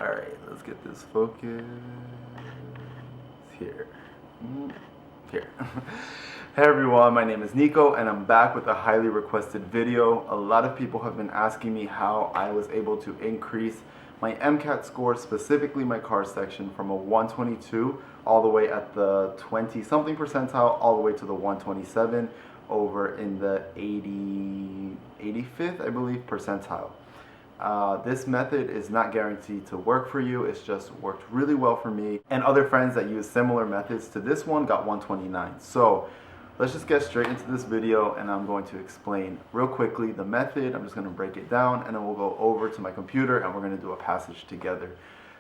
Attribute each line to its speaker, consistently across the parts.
Speaker 1: Alright, let's get this focus here. Here. Hey everyone, my name is Nico and I'm back with a highly requested video. A lot of people have been asking me how I was able to increase my Mcat score, specifically my car section, from a 122 all the way at the 20 something percentile all the way to the 127 over in the 85th, I believe, percentile. This method is not guaranteed to work for you. It's just worked really well for me, and other friends that use similar methods to this one got 129. So let's just get straight into this video, and I'm going to explain real quickly the method. I'm just going to break it down, and then we'll go over to my computer and we're going to do a passage together.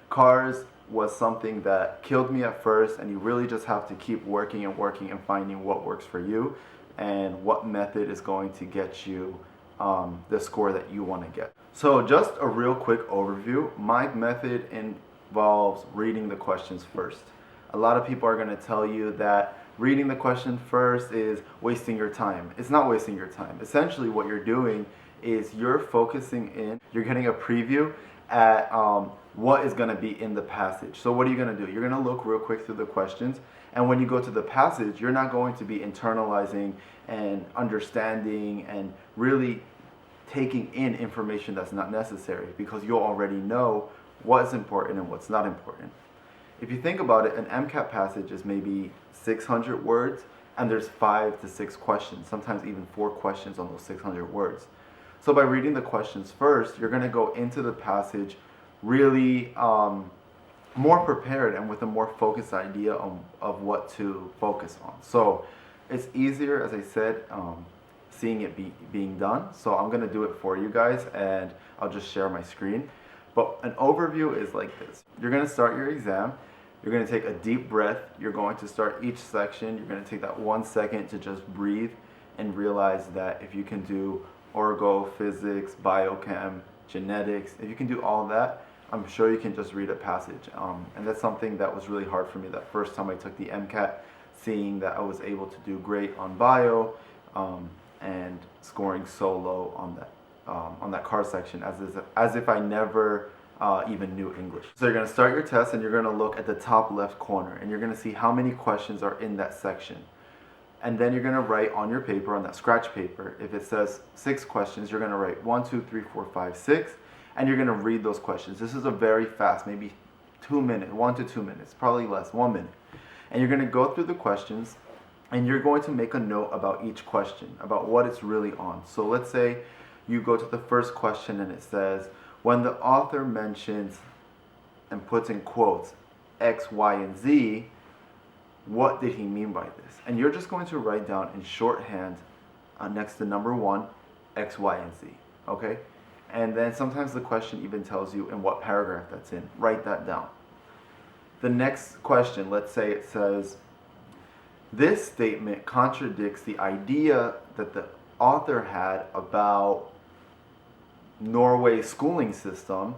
Speaker 1: Cars was something that killed me at first, and you really just have to keep working and working and finding what works for you and what method is going to get you the score that you want to get. So just a real quick overview. My method involves reading the questions first. A lot of people are going to tell you that reading the question first is wasting your time. It's not wasting your time. Essentially what you're doing is you're focusing in, you're getting a preview at what is going to be in the passage. So what are you going to do? You're going to look real quick through the questions, and when you go to the passage, you're not going to be internalizing and understanding and really taking in information that's not necessary, because you'll already know what's important and what's not important. If you think about it, an Mcat passage is maybe 600 words, and there's 5 to 6 questions, sometimes even 4 questions on those 600 words. So by reading the questions first, you're going to go into the passage really more prepared and with a more focused idea of what to focus on. So it's easier, as I said, seeing it being done. So I'm going to do it for you guys, and I'll just share my screen. But an overview is like this. You're going to start your exam. You're going to take a deep breath. You're going to start each section. You're going to take that 1 second to just breathe and realize that if you can do orgo, physics, biochem, genetics, if you can do all that, I'm sure you can just read a passage. And that's something that was really hard for me that first time I took the Mcat, seeing that I was able to do great on bio and scoring so low on that car section as if I never even knew English. So you're going to start your test, and you're going to look at the top left corner, and you're going to see how many questions are in that section. And then you're going to write on your paper, on that scratch paper, if it says 6 questions, you're going to write 1, 2, 3, 4, 5, 6, and you're going to read those questions. This is a very fast, maybe 2 minutes, 1 to 2 minutes, probably less, 1 minute. And you're going to go through the questions, and you're going to make a note about each question, about what it's really on. So let's say you go to the first question and it says, when the author mentions and puts in quotes X, Y, and Z, what did he mean by this? And you're just going to write down in shorthand next to number 1, X, Y, and Z, okay? And then sometimes the question even tells you in what paragraph that's in. Write that down. The next question, let's say it says, this statement contradicts the idea that the author had about Norway's schooling system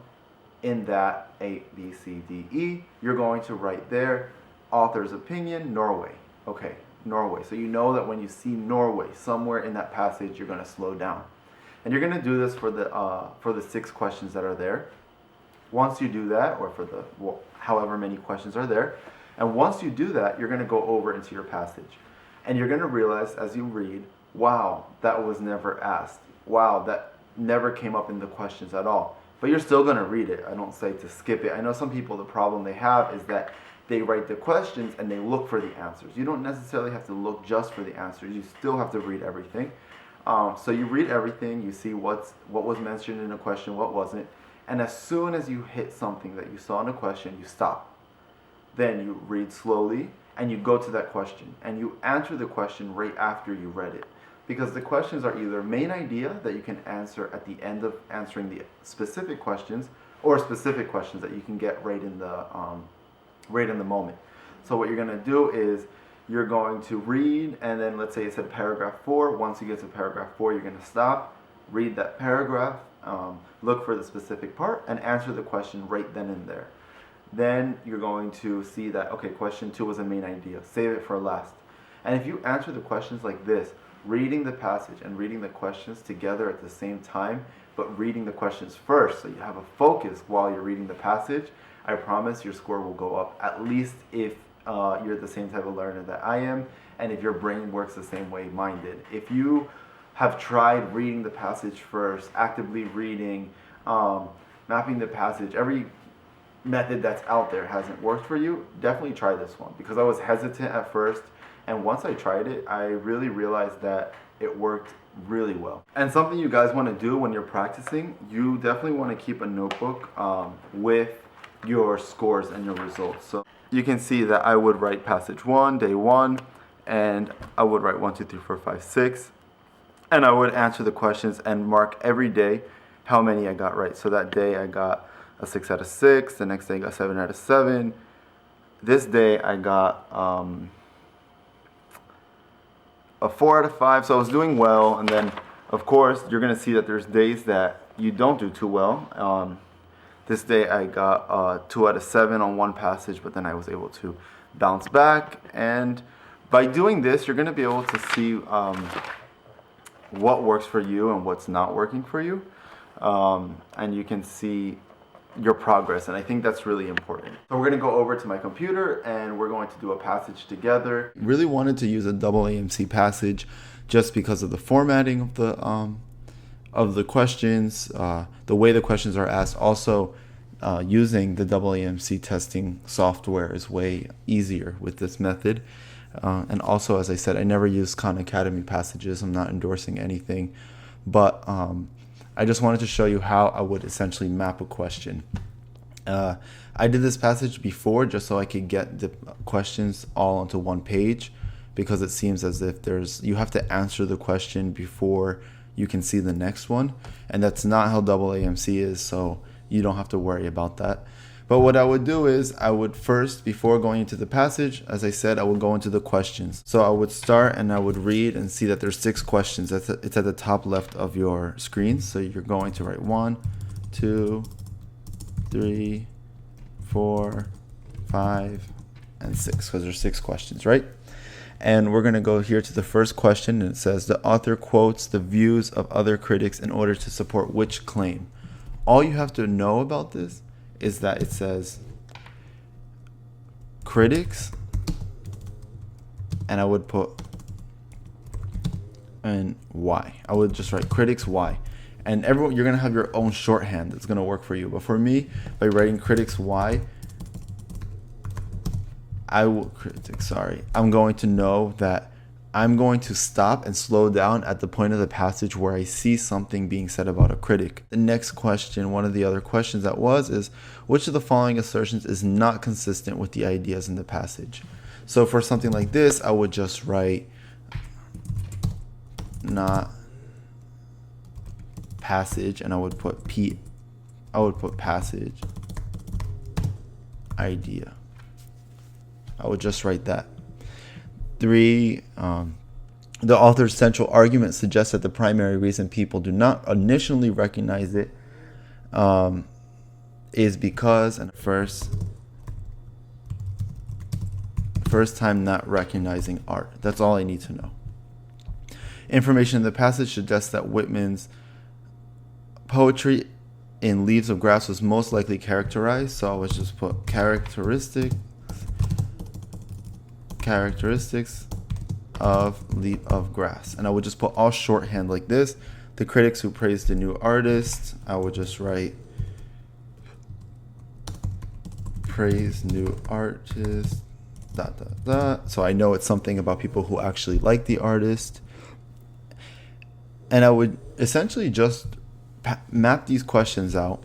Speaker 1: in that A, B, C, D, E. You're going to write there, author's opinion, Norway. Okay, Norway. So you know that when you see Norway somewhere in that passage, you're going to slow down. And you're going to do this for the 6 questions that are there. Once you do that, or for the however many questions are there, and once you do that, you're going to go over into your passage. And you're going to realize as you read, wow, that was never asked. Wow, that never came up in the questions at all. But you're still going to read it. I don't say to skip it. I know some people, the problem they have is that they write the questions and they look for the answers. You don't necessarily have to look just for the answers. You still have to read everything. So you read everything. You see what was mentioned in a question, what wasn't. And as soon as you hit something that you saw in a question, you stop. Then you read slowly, and you go to that question, and you answer the question right after you read it. Because the questions are either main idea that you can answer at the end of answering the specific questions, or specific questions that you can get right in the moment. So what you're going to do is you're going to read, and then let's say it said paragraph 4. Once you get to paragraph 4, you're going to stop, read that paragraph, look for the specific part, and answer the question right then and there. Then you're going to see that, okay, question 2 was a main idea. Save it for last. And if you answer the questions like this, reading the passage and reading the questions together at the same time but reading the questions first so you have a focus while you're reading the passage, I promise your score will go up, at least if you're the same type of learner that I am, and if your brain works the same way mine did. If you have tried reading the passage first, actively reading, mapping the passage, every method that's out there hasn't worked for you, definitely try this one, because I was hesitant at first, and once I tried it, I really realized that it worked really well. And something you guys want to do when you're practicing, you definitely want to keep a notebook with your scores and your results. So you can see that I would write passage 1, day 1, and I would write 1, 2, 3, 4, 5, 6, and I would answer the questions and mark every day how many I got right. So that day I got a 6 out of 6, the next day I got 7 out of 7. This day I got a 4 out of 5, so I was doing well. And then of course you're gonna see that there's days that you don't do too well. This day I got 2 out of 7 on one passage, but then I was able to bounce back. And by doing this, you're gonna be able to see what works for you and what's not working for you. And you can see your progress, and I think that's really important. So we're gonna go over to my computer and we're going to do a passage together. Really wanted to use a double AMC passage just because of the formatting of the questions, the way the questions are asked. Also, using the double AMC testing software is way easier with this method. And also, as I said, I never use Khan Academy passages. I'm not endorsing anything, but I just wanted to show you how I would essentially map a question. I did this passage before just so I could get the questions all onto one page, because it seems as if you have to answer the question before you can see the next one, and that's not how double AMC is, so you don't have to worry about that. But what I would do is I would first, before going into the passage, as I said, I would go into the questions. So I would start and I would read and see that there's 6 questions. It's at the top left of your screen. So you're going to write 1, 2, 3, 4, 5, and 6, because there's 6 questions, right? And we're going to go here to the first question, and it says, the author quotes the views of other critics in order to support which claim? All you have to know about this is that it says critics, and I would put and why. I would just write critics why. And everyone, you're gonna have your own shorthand that's gonna work for you. But for me, by writing critics why, I'm going to know that I'm going to stop and slow down at the point of the passage where I see something being said about a critic. The next question, one of the other questions that is, which of the following assertions is not consistent with the ideas in the passage? So for something like this, I would just write not passage, and I would put passage idea. I would just write that. 3, the author's central argument suggests that the primary reason people do not initially recognize it is because, and first time not recognizing art. That's all I need to know. Information in the passage suggests that Whitman's poetry in Leaves of Grass was most likely characterized, so I would just put characteristics of Leaf of Grass, and I would just put all shorthand like this. The critics who praised the new artist, I would just write praise new artist ... So I know it's something about people who actually like the artist, and I would essentially just map these questions out.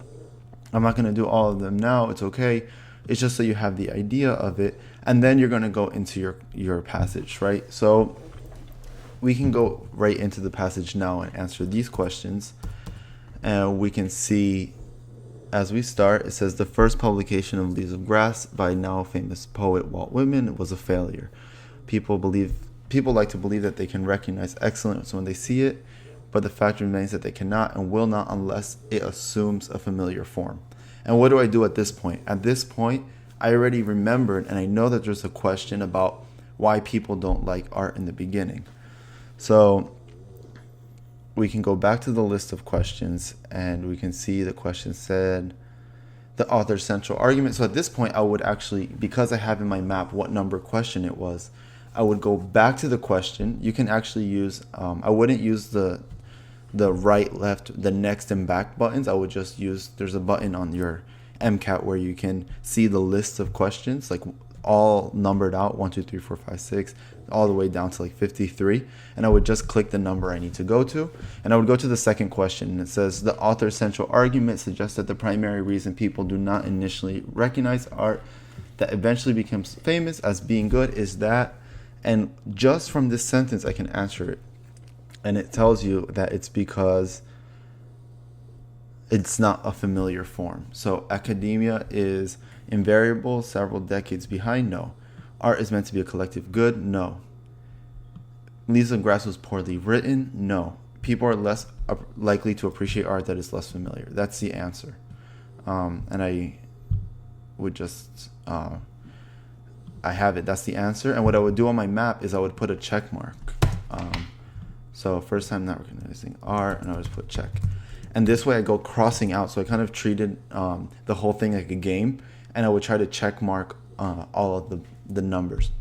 Speaker 1: I'm not going to do all of them now, it's okay. It's just so you have the idea of it, and then you're going to go into your passage, right? So we can go right into the passage now and answer these questions. And we can see, as we start, it says the first publication of Leaves of Grass by now famous poet Walt Whitman was a failure. People like to believe that they can recognize excellence when they see it, but the fact remains that they cannot and will not unless it assumes a familiar form. And what do I do at this point? At this point, I already remembered, and I know that there's a question about why people don't like art in the beginning. So we can go back to the list of questions and we can see the question said the author's central argument. So at this point, I would actually, because I have in my map what number question it was, I would go back to the question. You can actually use, I wouldn't use the right, left, the next and back buttons. I would just use, there's a button on your Mcat where you can see the list of questions, like all numbered out, 1, 2, 3, 4, 5, 6, all the way down to like 53. And I would just click the number I need to go to. And I would go to the second question. And it says, the author's central argument suggests that the primary reason people do not initially recognize art that eventually becomes famous as being good is that, and just from this sentence, I can answer it. And it tells you that it's because it's not a familiar form. So academia is invariable, several decades behind, no. Art is meant to be a collective good, no. Leaves of Grass was poorly written, no. People are less likely to appreciate art that is less familiar. That's the answer. And I would just, I have it, that's the answer. And what I would do on my map is I would put a check mark. So first time not recognizing art, and I would just put check. And this way I go crossing out. So I kind of treated the whole thing like a game, and I would try to check mark all of the numbers.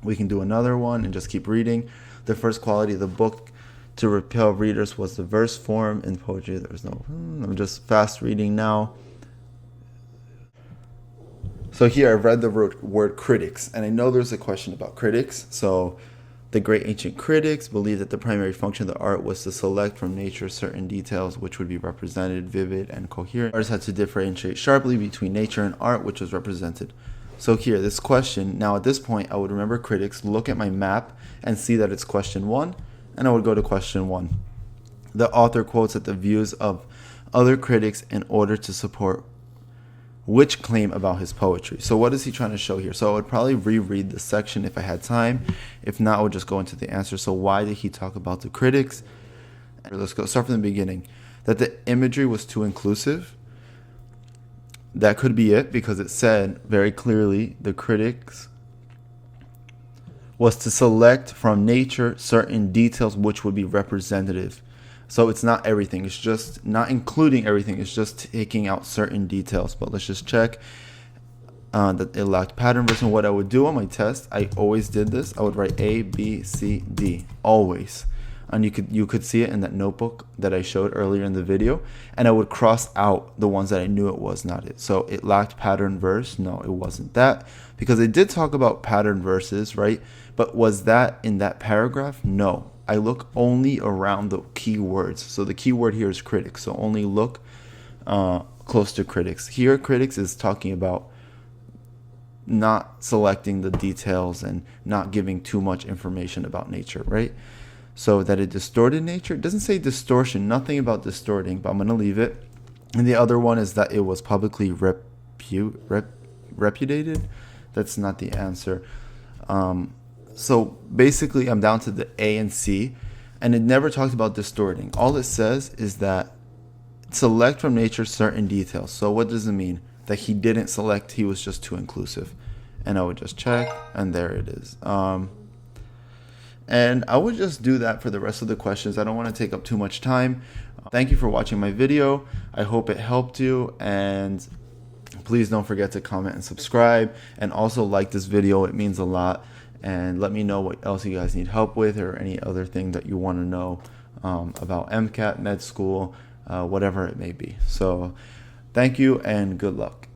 Speaker 1: We can do another one and just keep reading. The first quality of the book to repel readers was the verse form. In poetry, there's no, I'm just fast reading now. So here I've read the word critics, and I know there's a question about critics. So the great ancient critics believed that the primary function of the art was to select from nature certain details which would be represented, vivid, and coherent. Artists had to differentiate sharply between nature and art which was represented. So here, this question, now at this point, I would remember critics, look at my map, and see that it's question 1, and I would go to question 1. The author quotes at the views of other critics in order to support which claim about his poetry. So what is he trying to show here? So I would probably reread the section if I had time. If not, I would just go into the answer. So why did he talk about the critics? Let's go start from the beginning. That the imagery was too inclusive. That could be it, because it said very clearly the critics was to select from nature certain details which would be representative. So it's not everything. It's just not including everything. It's just taking out certain details. But let's just check that it lacked pattern verse. And what I would do on my test, I always did this. I would write A, B, C, D, always. And you could see it in that notebook that I showed earlier in the video. And I would cross out the ones that I knew it was not it. So it lacked pattern verse. No, it wasn't that. Because it did talk about pattern verses, right? But was that in that paragraph? No. I look only around the key words. So the key word here is critics. So only look close to critics. Here, critics is talking about not selecting the details and not giving too much information about nature, right? So that it distorted nature. It doesn't say distortion, nothing about distorting, but I'm going to leave it. And the other one is that it was publicly repudiated. That's not the answer. So basically, I'm down to the A and C, and it never talks about distorting. All it says is that select from nature certain details. So what does it mean? That he didn't select, he was just too inclusive. And I would just check, and there it is. And I would just do that for the rest of the questions. I don't want to take up too much time. Thank you for watching my video. I hope it helped you, and please don't forget to comment and subscribe, and also like this video. It means a lot. And let me know what else you guys need help with, or any other thing that you want to know about Mcat, med school, whatever it may be. So thank you and good luck.